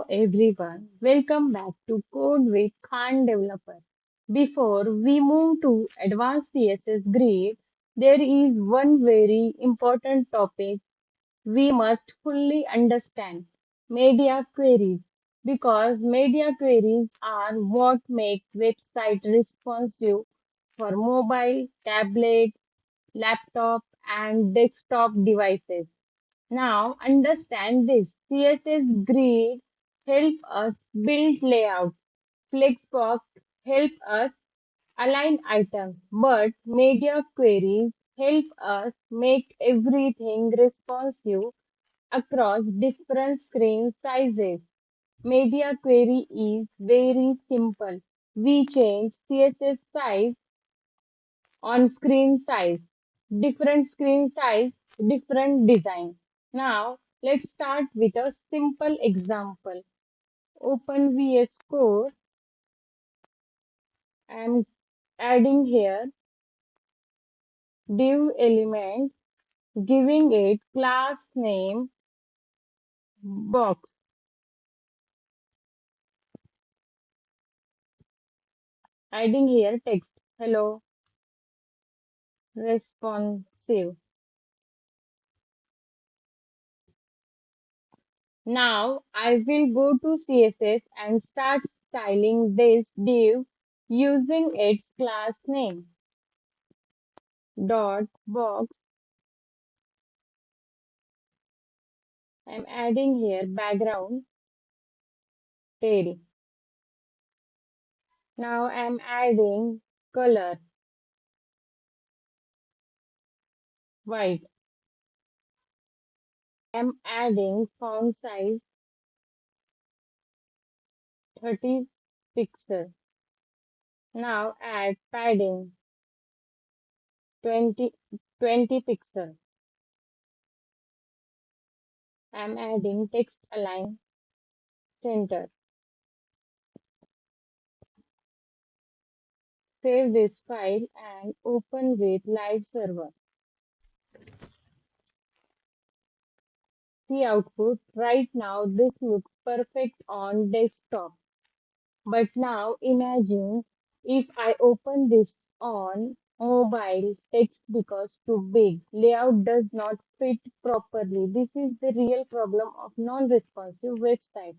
everyone, welcome back to Code with Khan Developer. Before we move to advanced CSS grid, there is one very important topic we must fully understand: media queries. Because media queries are what make website responsive for mobile, tablet, laptop, and desktop devices. Now, understand this. CSS grid help us build layout. Flexbox help us align items. But media queries help us make everything responsive across different screen sizes. Media query is very simple. We change CSS size on screen size, different screen size, different design. Now, let's start with a simple example. Open VS Code. I'm adding here div element, giving it class name box, adding here text, hello, responsive. Now, I will go to CSS and start styling this div using its class name. Dot box. I'm adding here background tail. Now I'm adding color white. I'm adding font size 30 pixel. Now add padding 20 20 pixel. I'm adding text align center. Save this file and open with live server. See output. Right now this looks perfect on desktop. But now imagine if I open this on mobile, text becomes too big, layout does not fit properly. This is the real problem of non-responsive website.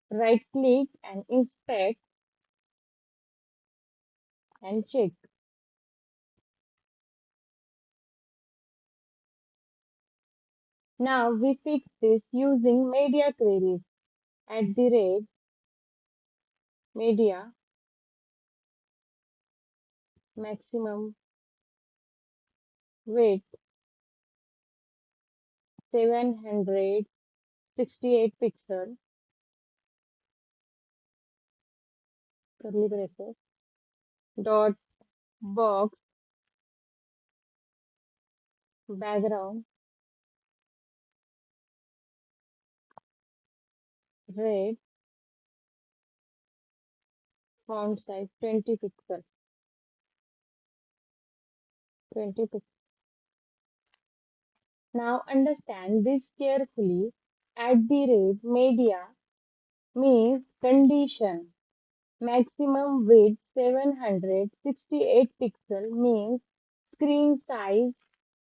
Right click and inspect and check. Now we fix this using media queries at the rate media maximum width 768 pixel curly braces dot box background red font size 20 pixel 20 pixel. Now understand this carefully. At the rate media means condition. Maximum width 768 pixel means screen size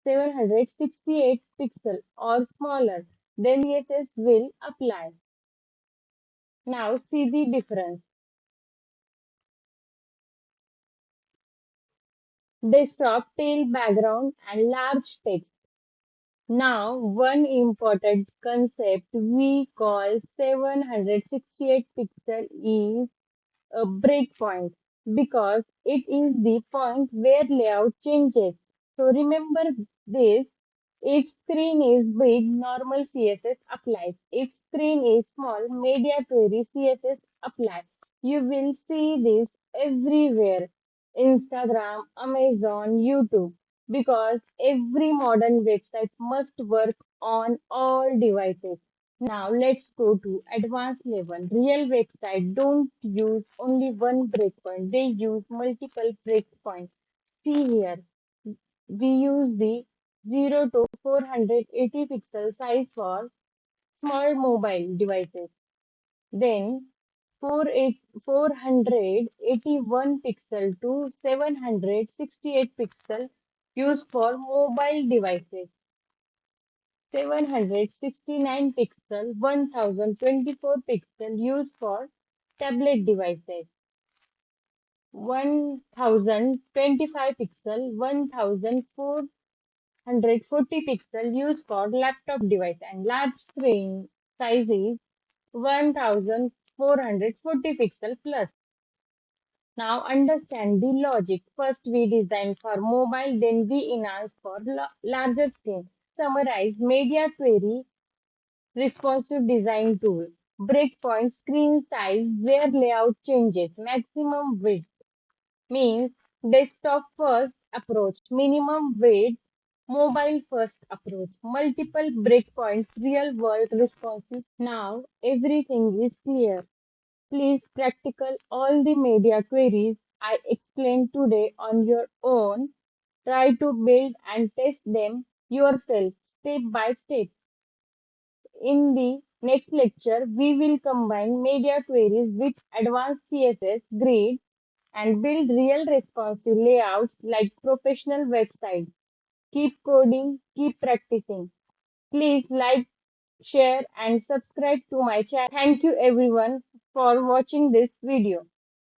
768 pixel or smaller. Then CSS will apply. Now see the difference. Desktop tail background and large text. Now, one important concept we call 768 pixel is a breakpoint because it is the point where layout changes. So remember this, if screen is big, normal CSS applies. If screen is small, media query CSS applies. You will see this everywhere. Instagram, Amazon, YouTube. Because every modern website must work on all devices. Now let's go to advanced level. Real websites don't use only one breakpoint. They use multiple breakpoints. See here, we use the 0 to 480 pixel size for small mobile devices. Then 481 pixel to 768 pixel used for mobile devices, 769 pixel 1024 pixel used for tablet devices, 1025 pixel 1440 pixel used for laptop device, and large screen size is 1440 pixel plus. Now understand the logic. First we design for mobile, then we enhance for larger screen. Summarize media query, responsive design tool. Breakpoint screen size where layout changes. Maximum width means desktop first approach. Minimum width mobile first approach. Multiple breakpoints, real world responsive. Now everything is clear. Please practical all the media queries I explained today on your own. Try to build and test them yourself step by step. In the next lecture, we will combine media queries with advanced CSS grid and build real responsive layouts like professional websites. Keep coding, keep practicing. Please like, share, and subscribe to my channel. Thank you everyone for watching this video.